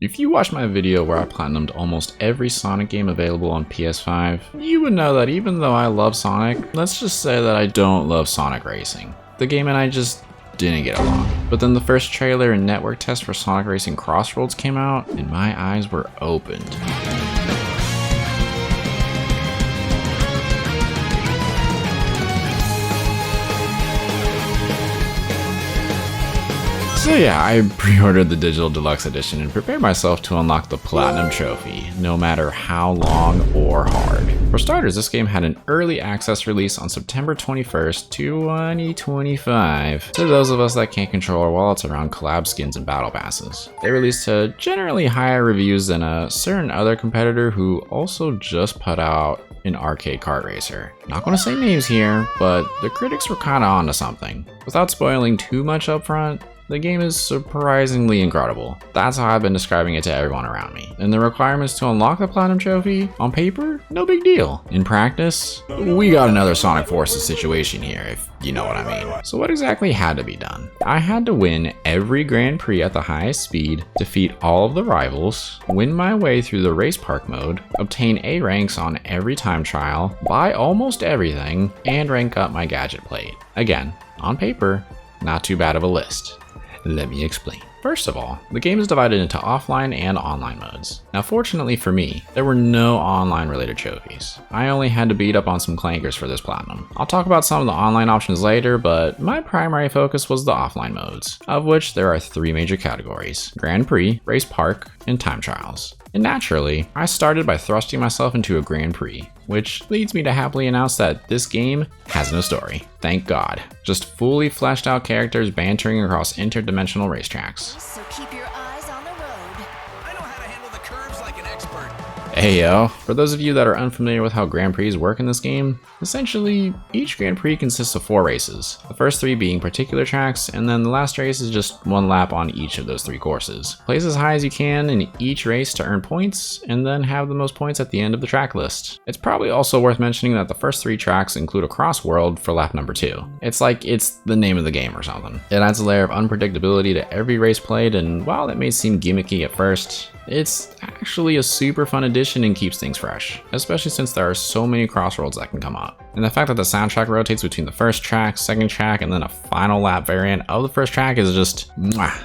If you watched my video where I platinumed almost every Sonic game available on PS5, you would know that even though I love Sonic, let's just say that I don't love Sonic Racing. The game and I just didn't get along. But then the first trailer and network test for Sonic Racing CrossWorlds came out, and my eyes were opened. So yeah, I pre-ordered the digital deluxe edition and prepared myself to unlock the platinum trophy, no matter how long or hard. For starters, this game had an early access release on September 21st, 2025. To those of us that can't control our wallets around collab skins and battle passes. They released to generally higher reviews than a certain other competitor who also just put out an arcade kart racer. Not gonna say names here, but the critics were kinda onto something. Without spoiling too much up front, the game is surprisingly incredible. That's how I've been describing it to everyone around me. And the requirements to unlock the platinum trophy, on paper, no big deal. In practice, we got another Sonic Forces situation here, if you know what I mean. So what exactly had to be done? I had to win every Grand Prix at the highest speed, defeat all of the rivals, win my way through the race park mode, obtain A ranks on every time trial, buy almost everything, and rank up my gadget plate. Again, on paper, not too bad of a list. Let me explain. First of all, the game is divided into offline and online modes. Now fortunately for me, there were no online related trophies. I only had to beat up on some clankers for this platinum. I'll talk about some of the online options later, but my primary focus was the offline modes, of which there are 3 major categories: Grand Prix, Race Park, and Time Trials. And naturally, I started by thrusting myself into a Grand Prix, which leads me to happily announce that this game has no story. Thank God. Just fully fleshed out characters bantering across interdimensional racetracks. So keep your eyes on the road. I know how to handle the curves like an expert. Hey yo, for those of you that are unfamiliar with how Grand Prix work in this game, essentially each Grand Prix consists of 4 races, the first 3 being particular tracks, and then the last race is just 1 lap on each of those 3 courses. Place as high as you can in each race to earn points, and then have the most points at the end of the track list. It's probably also worth mentioning that the first 3 tracks include a CrossWorld for lap number 2. It's like it's the name of the game or something. It adds a layer of unpredictability to every race played, and while it may seem gimmicky at first, it's actually a super fun addition and keeps things fresh, especially since there are so many CrossWorlds that can come up. And the fact that the soundtrack rotates between the first track, second track, and then a final lap variant of the first track is just mwah,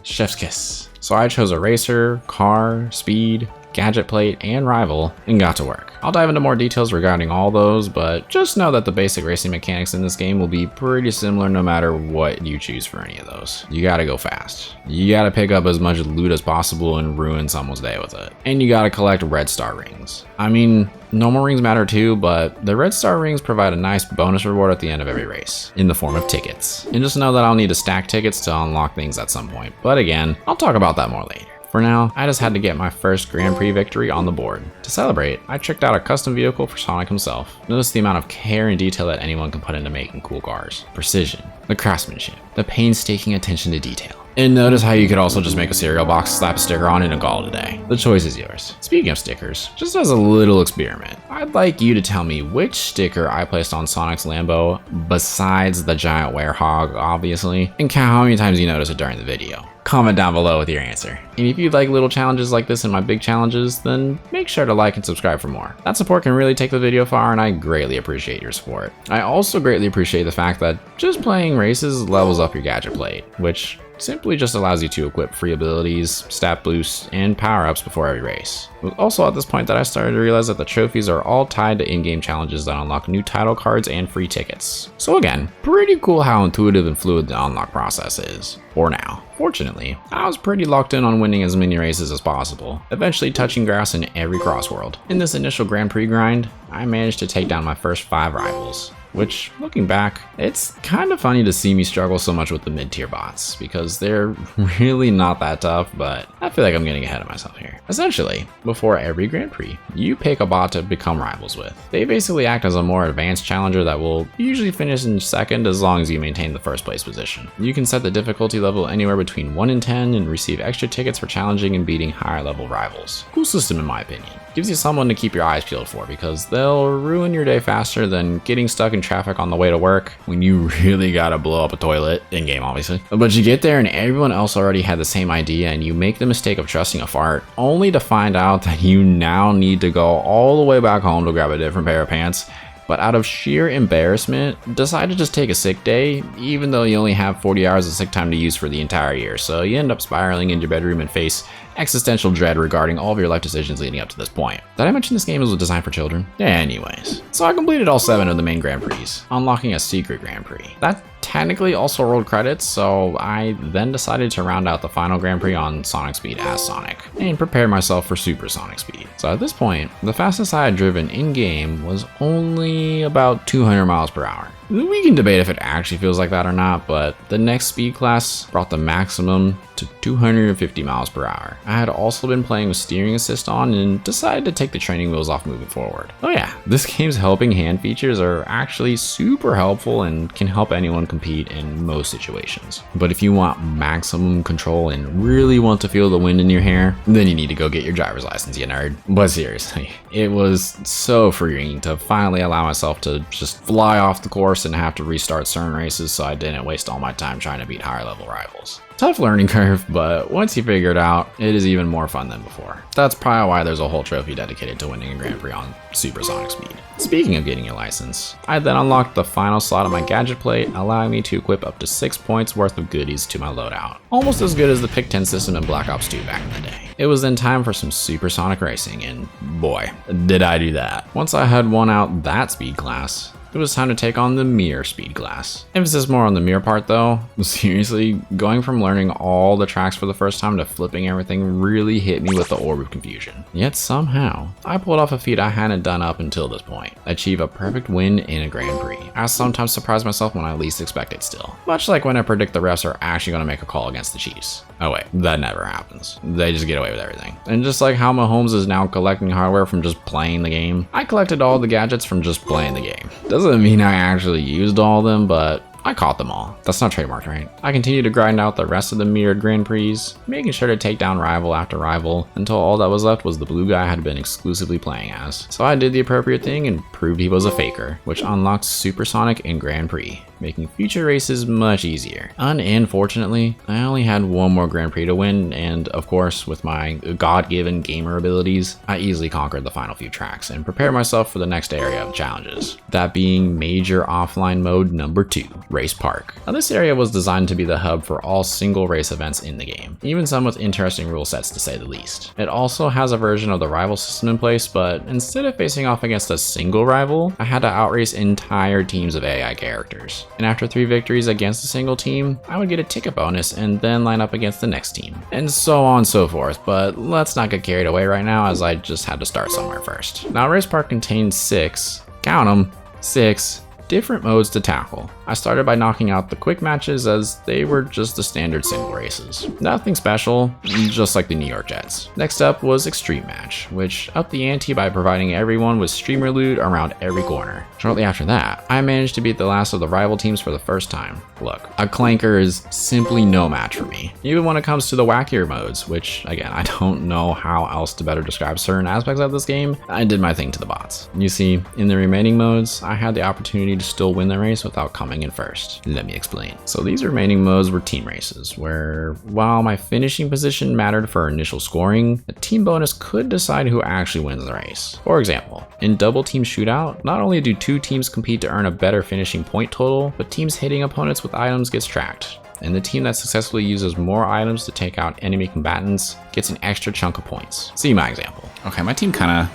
chef's kiss. So I chose a racer, car, speed, gadget plate, and rival, and got to work. I'll dive into more details regarding all those, but just know that the basic racing mechanics in this game will be pretty similar no matter what you choose for any of those. You gotta go fast. You gotta pick up as much loot as possible and ruin someone's day with it. And you gotta collect red star rings. I mean, normal rings matter too, but the red star rings provide a nice bonus reward at the end of every race, in the form of tickets. And just know that I'll need to stack tickets to unlock things at some point, but again, I'll talk about that more later. For now, I just had to get my first Grand Prix victory on the board. To celebrate, I checked out a custom vehicle for Sonic himself. Notice the amount of care and detail that anyone can put into making cool cars. Precision, the craftsmanship, the painstaking attention to detail. And notice how you could also just make a cereal box, slap a sticker on it, and call it a day. The choice is yours. Speaking of stickers, just as a little experiment, I'd like you to tell me which sticker I placed on Sonic's Lambo, besides the giant werehog, obviously, and count how many times you notice it during the video. Comment down below with your answer. And if you'd like little challenges like this and my big challenges, then make sure to like and subscribe for more. That support can really take the video far, and I greatly appreciate your support. I also greatly appreciate the fact that just playing races levels up your gadget plate, which simply just allows you to equip free abilities, stat boosts, and power-ups before every race. It was also at this point that I started to realize that the trophies are all tied to in-game challenges that unlock new title cards and free tickets. So again, pretty cool how intuitive and fluid the unlock process is, for now. Fortunately, I was pretty locked in on winning as many races as possible, eventually touching grass in every CrossWorld. In this initial Grand Prix grind, I managed to take down my first 5 rivals, which, looking back, it's kind of funny to see me struggle so much with the mid-tier bots, because they're really not that tough, but I feel like I'm getting ahead of myself here. Essentially, before every Grand Prix, you pick a bot to become rivals with. They basically act as a more advanced challenger that will usually finish in second as long as you maintain the first place position. You can set the difficulty level anywhere between 1 and 10 and receive extra tickets for challenging and beating higher level rivals. Cool system in my opinion. Gives you someone to keep your eyes peeled for, because they'll ruin your day faster than getting stuck in traffic on the way to work when you really gotta blow up a toilet, in-game obviously. But you get there and everyone else already had the same idea and you make the mistake of trusting a fart, only to find out that you now need to go all the way back home to grab a different pair of pants. But out of sheer embarrassment, decide to just take a sick day, even though you only have 40 hours of sick time to use for the entire year. So you end up spiraling into your bedroom and face existential dread regarding all of your life decisions leading up to this point. Did I mention this game was designed for children? Anyways, so I completed all 7 of the main Grand Prix, unlocking a secret Grand Prix. That technically also rolled credits, so I then decided to round out the final Grand Prix on Sonic Speed as Sonic, and prepare myself for Supersonic Speed. So at this point, the fastest I had driven in-game was only about 200 miles per hour. We can debate if it actually feels like that or not, but the next speed class brought the maximum to 250 miles per hour. I had also been playing with steering assist on and decided to take the training wheels off moving forward. Oh yeah, this game's helping hand features are actually super helpful and can help anyone compete in most situations. But if you want maximum control and really want to feel the wind in your hair, then you need to go get your driver's license, you nerd. But seriously, it was so freeing to finally allow myself to just fly off the course and have to restart certain races so I didn't waste all my time trying to beat higher level rivals. Tough learning curve, but once you figure it out, it is even more fun than before. That's probably why there's a whole trophy dedicated to winning a Grand Prix on Supersonic Speed. Speaking of getting your license, I then unlocked the final slot of my gadget plate, allowing me to equip up to 6 points worth of goodies to my loadout. Almost as good as the Pick 10 system in Black Ops 2 back in the day. It was then time for some Supersonic racing, and boy, did I do that. Once I had won out that speed class, it was time to take on the mirror speed class. Emphasis more on the mirror part though. Seriously, going from learning all the tracks for the first time to flipping everything really hit me with the orb of confusion. Yet somehow, I pulled off a feat I hadn't done up until this point. Achieve a perfect win in a Grand Prix. I sometimes surprise myself when I least expect it still. Much like when I predict the refs are actually going to make a call against the Chiefs. Oh wait, that never happens. They just get away with everything. And just like how Mahomes is now collecting hardware from just playing the game, I collected all the gadgets from just playing the game. Doesn't mean I actually used all of them, but I caught them all. That's not trademarked, right? I continued to grind out the rest of the mirrored Grand Prix, making sure to take down rival after rival until all that was left was the blue guy I had been exclusively playing as. So I did the appropriate thing and proved he was a faker, which unlocked Supersonic and Grand Prix, making future races much easier. Unfortunately, I only had one more Grand Prix to win, and of course, with my God-given gamer abilities, I easily conquered the final few tracks and prepared myself for the next area of challenges. That being major offline mode number 2, Race Park. Now this area was designed to be the hub for all single race events in the game, even some with interesting rule sets to say the least. It also has a version of the rival system in place, but instead of facing off against a single rival, I had to outrace entire teams of AI characters. And after 3 victories against a single team, I would get a ticket bonus and then line up against the next team. And so on and so forth, but let's not get carried away right now as I just had to start somewhere first. Now Race Park contains 6, count them, 6 different modes to tackle. I started by knocking out the quick matches as they were just the standard single races. Nothing special, just like the New York Jets. Next up was Extreme Match, which upped the ante by providing everyone with streamer loot around every corner. Shortly after that, I managed to beat the last of the rival teams for the first time. Look, a clanker is simply no match for me, even when it comes to the wackier modes, which again, I don't know how else to better describe certain aspects of this game. I did my thing to the bots. You see, in the remaining modes, I had the opportunity to still win the race without coming in first. Let me explain. So these remaining modes were team races, where while my finishing position mattered for initial scoring, a team bonus could decide who actually wins the race. For example, in double team shootout, not only do 2 teams compete to earn a better finishing point total, but teams hitting opponents with items gets tracked. And the team that successfully uses more items to take out enemy combatants gets an extra chunk of points. See my example. Okay, my team kinda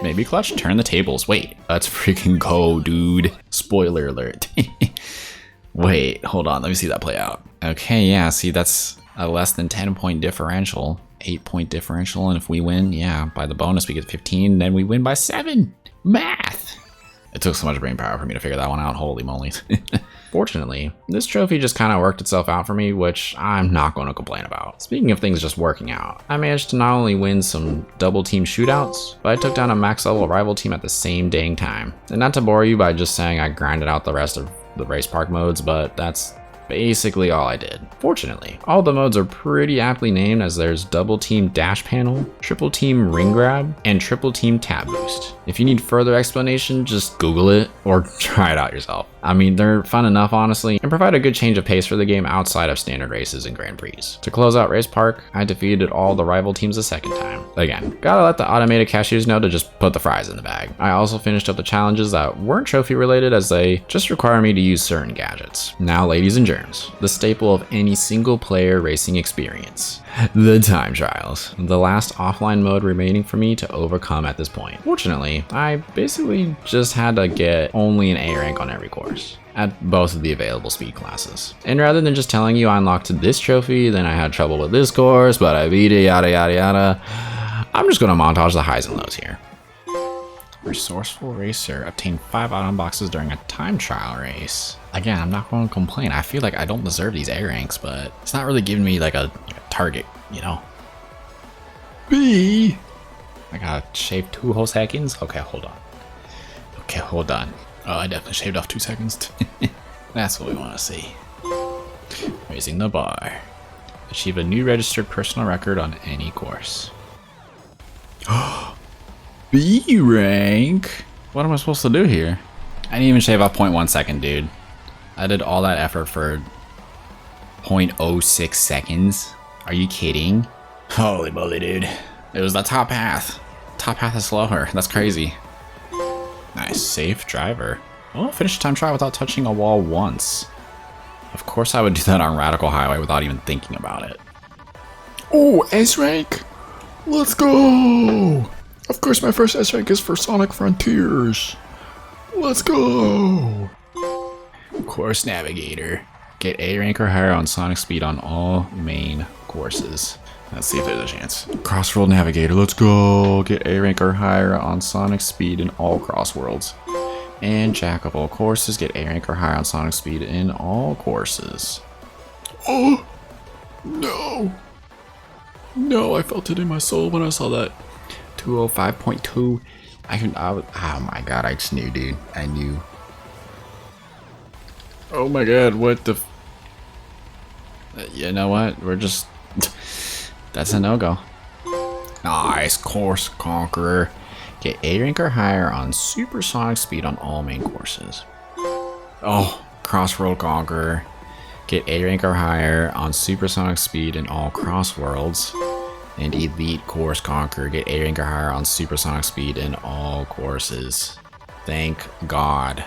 maybe clutch, turn the tables. Wait, let's freaking go, dude. Spoiler alert. Wait, hold on, let me see that play out. Okay, yeah, see, that's a less than 10-point differential, 8-point differential, and if we win, yeah, by the bonus we get 15, then we win by 7. Math! It took so much brain power for me to figure that one out, holy moly. Fortunately, this trophy just kind of worked itself out for me, which I'm not going to complain about. Speaking of things just working out, I managed to not only win some double team shootouts, but I took down a max level rival team at the same dang time. And not to bore you by just saying I grinded out the rest of the Race Park modes, but that's basically all I did. Fortunately, all the modes are pretty aptly named, as there's double team dash panel, triple team ring grab, and triple team tab boost. If you need further explanation, just Google it or try it out yourself. I mean, they're fun enough, honestly, and provide a good change of pace for the game outside of standard races and Grand Prix. To close out Race Park, I defeated all the rival teams a second time. Again, gotta let the automated cashiers know to just put the fries in the bag. I also finished up the challenges that weren't trophy related, as they just require me to use certain gadgets. Now, ladies and germs, the staple of any single player racing experience. The time trials. The last offline mode remaining for me to overcome at this point. Fortunately, I basically just had to get only an A rank on every course at both of the available speed classes. And rather than just telling you I unlocked this trophy, then I had trouble with this course, but I beat it, yada yada yada, I'm just gonna montage the highs and lows here. Resourceful Racer obtained 5 item boxes during a time trial race. Again, I'm not going to complain. I feel like I don't deserve these A ranks, but it's not really giving me like a target, you know? B! I gotta shave 2 whole seconds? Okay, hold on. Okay, hold on. Oh, I definitely shaved off 2 seconds. That's what we want to see. Raising the bar. Achieve a new registered personal record on any course. B rank? What am I supposed to do here? I didn't even shave off 0.1 second, dude. I did all that effort for 0.06 seconds. Are you kidding? Holy moly, dude. It was the top path. Top path is slower. That's crazy. Nice. Safe driver. Oh, finished time trial without touching a wall once. Of course I would do that on Radical Highway without even thinking about it. Oh, S rank? Let's go! Of course my first S rank is for Sonic Frontiers. Let's go! Course Navigator. Get A rank or higher on Sonic Speed on all main courses. Let's see if there's a chance. CrossWorlds Navigator, let's go! Get A rank or higher on Sonic Speed in all CrossWorlds. And Jack of all courses, get A rank or higher on Sonic Speed in all courses. Oh! No! No, I felt it in my soul when I saw that. 205.2. Oh my god, I just knew, dude. I knew. Oh my god, what the you know what? We're just that's a no-go. Nice. Course Conqueror. Get A rank or higher on Supersonic Speed on all main courses. Oh, CrossWorld Conqueror. Get A rank or higher on Supersonic Speed in all CrossWorlds. And Elite Course Conqueror. Get A rank or higher on Supersonic Speed in all courses. Thank God.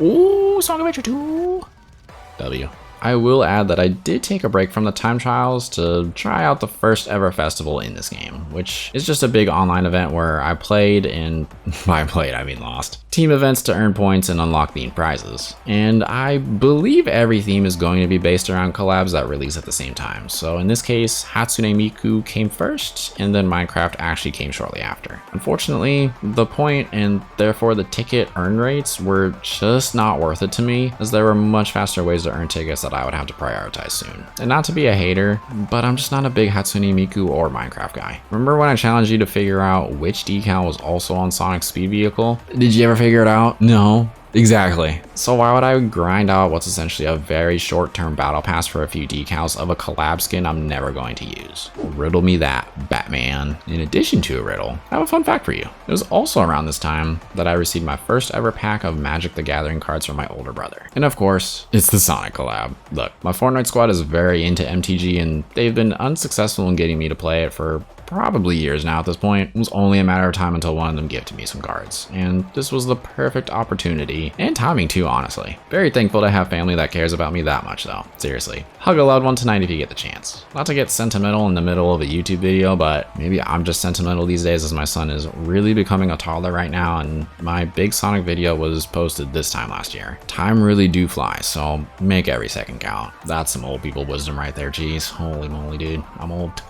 Ooh, Sonic Adventure 2. W. I will add that I did take a break from the time trials to try out the first ever festival in this game, which is just a big online event where I played, and by played I mean lost, team events to earn points and unlock themed prizes. And I believe every theme is going to be based around collabs that release at the same time. So in this case, Hatsune Miku came first, and then Minecraft actually came shortly after. Unfortunately, the point and therefore the ticket earn rates were just not worth it to me, as there were much faster ways to earn tickets that I would have to prioritize soon. And not to be a hater, but I'm just not a big Hatsune Miku or Minecraft guy. Remember when I challenged you to figure out which decal was also on Sonic's speed vehicle? Did you ever figure it out? No. Exactly. So why would I grind out what's essentially a very short-term battle pass for a few decals of a collab skin I'm never going to use? Riddle me that, Batman. In addition to a riddle, I have a fun fact for you. It was also around this time that I received my first ever pack of Magic the Gathering cards from my older brother. And of course, it's the Sonic collab. Look, my Fortnite squad is very into MTG, and they've been unsuccessful in getting me to play it for probably years now at this point. It was only a matter of time until one of them gifted me some cards, and this was the perfect opportunity, and timing too, honestly. Very thankful to have family that cares about me that much though. Seriously, hug a loved one tonight if you get the chance. Not to get sentimental in the middle of a YouTube video, but maybe I'm just sentimental these days as my son is really becoming a toddler right now, and my big Sonic video was posted this time last year. Time really do fly, so make every second count. That's some old people wisdom right there, geez. Holy moly, dude, I'm old.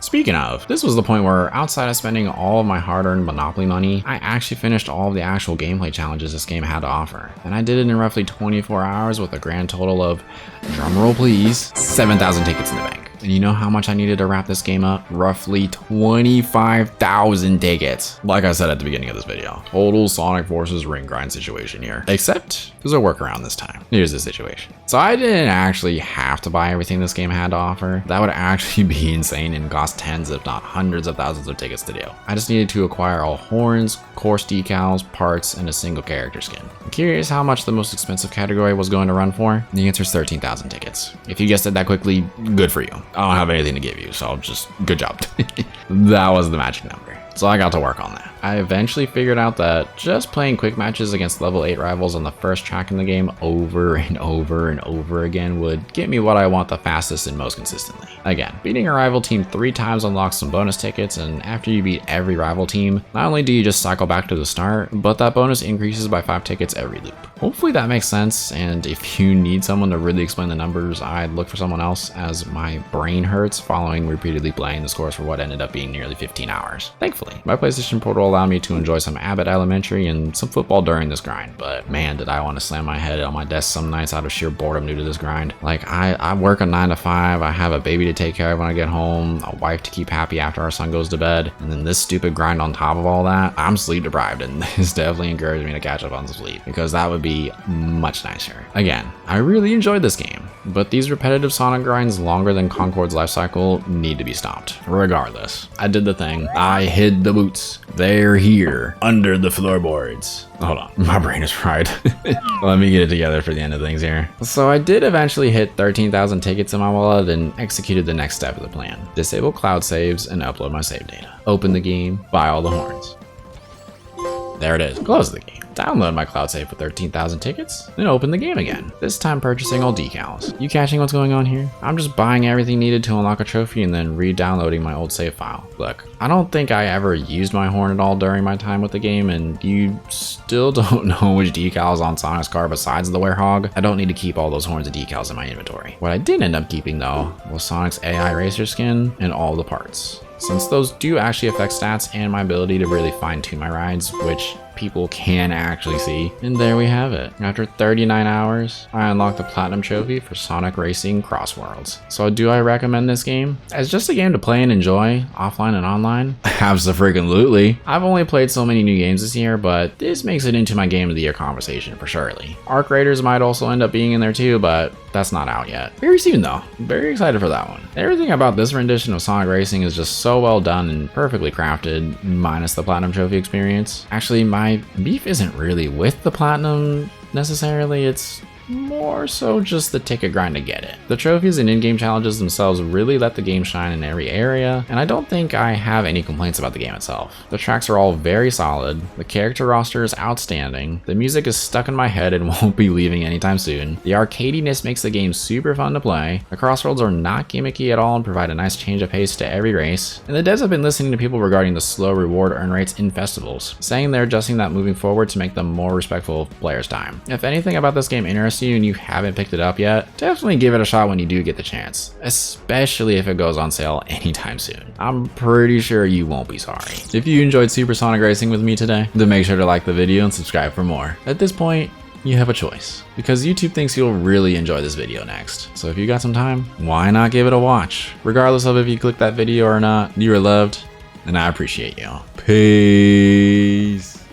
Speaking of, this was the point where, outside of spending all of my hard-earned Monopoly money, I actually finished all of the actual gameplay challenges this game had to offer. And I did it in roughly 24 hours with a grand total of, drumroll please, 7,000 tickets in the bank. And you know how much I needed to wrap this game up? Roughly 25,000 tickets. Like I said at the beginning of this video, total Sonic Forces ring grind situation here. Except there's a workaround this time. Here's the situation. So I didn't actually have to buy everything this game had to offer. That would actually be insane and cost tens if not hundreds of thousands of tickets to do. I just needed to acquire all horns, course decals, parts, and a single character skin. I'm curious how much the most expensive category was going to run for. The answer is 13,000 tickets. If you guessed it that quickly, good for you. I don't have anything to give you, so just good job. That was the magic number. So I got to work on that. I eventually figured out that just playing quick matches against level 8 rivals on the first track in the game over and over and over again would get me what I want the fastest and most consistently. Again, beating a rival team 3 times unlocks some bonus tickets, and after you beat every rival team, not only do you just cycle back to the start, but that bonus increases by 5 tickets every loop. Hopefully that makes sense, and if you need someone to really explain the numbers, I'd look for someone else, as my brain hurts following repeatedly playing this course for what ended up being nearly 15 hours. Thankfully, my PlayStation Portal allowed me to enjoy some Abbott Elementary and some football during this grind, but man, did I want to slam my head on my desk some nights out of sheer boredom due to this grind. Like, I work a 9 to 5, I have a baby to take care of when I get home, a wife to keep happy after our son goes to bed, and then this stupid grind on top of all that. I'm sleep deprived, and this definitely encouraged me to catch up on some sleep, because that would be much nicer. Again, I really enjoyed this game, but these repetitive Sonic grinds longer than Concord's life cycle need to be stopped. Regardless, I did the thing. I hid the boots. They're here, under the floorboards. Hold on, my brain is fried. Let me get it together for the end of things here. So I did eventually hit 13,000 tickets in my wallet and executed the next step of the plan. Disable cloud saves and upload my save data. Open the game, buy all the horns. There it is, close the game. Download my cloud save for 13,000 tickets, then open the game again. This time purchasing all decals. You catching what's going on here? I'm just buying everything needed to unlock a trophy and then re-downloading my old save file. Look, I don't think I ever used my horn at all during my time with the game, and you still don't know which decals on Sonic's car besides the Werehog. I don't need to keep all those horns and decals in my inventory. What I did end up keeping though was Sonic's AI racer skin and all the parts, since those do actually affect stats and my ability to really fine-tune my rides, which people can actually see. And there we have it. After 39 hours, I unlocked the Platinum Trophy for Sonic Racing CrossWorlds. So do I recommend this game? As just a game to play and enjoy, offline and online? Abso-freaking-lutely. I've only played so many new games this year, but this makes it into my Game of the Year conversation for surely. Arc Raiders might also end up being in there too, but that's not out yet. Very soon though. Very excited for that one. Everything about this rendition of Sonic Racing is just so well done and perfectly crafted, minus the Platinum Trophy experience. Actually, my beef isn't really with the Platinum necessarily, it's more so just the ticket grind to get it. The trophies and in-game challenges themselves really let the game shine in every area, and I don't think I have any complaints about the game itself. The tracks are all very solid, the character roster is outstanding, the music is stuck in my head and won't be leaving anytime soon, the arcadiness makes the game super fun to play, the crossroads are not gimmicky at all and provide a nice change of pace to every race, and the devs have been listening to people regarding the slow reward earn rates in festivals, saying they're adjusting that moving forward to make them more respectful of players' time. If anything about this game interests you and you haven't picked it up yet, definitely give it a shot when you do get the chance, especially if it goes on sale anytime soon. I'm pretty sure you won't be sorry. If you enjoyed Supersonic Racing with me today, then make sure to like the video and subscribe for more. At this point, you have a choice, because YouTube thinks you'll really enjoy this video next. So if you got some time, why not give it a watch? Regardless of if you clicked that video or not, you are loved, and I appreciate you. Peace.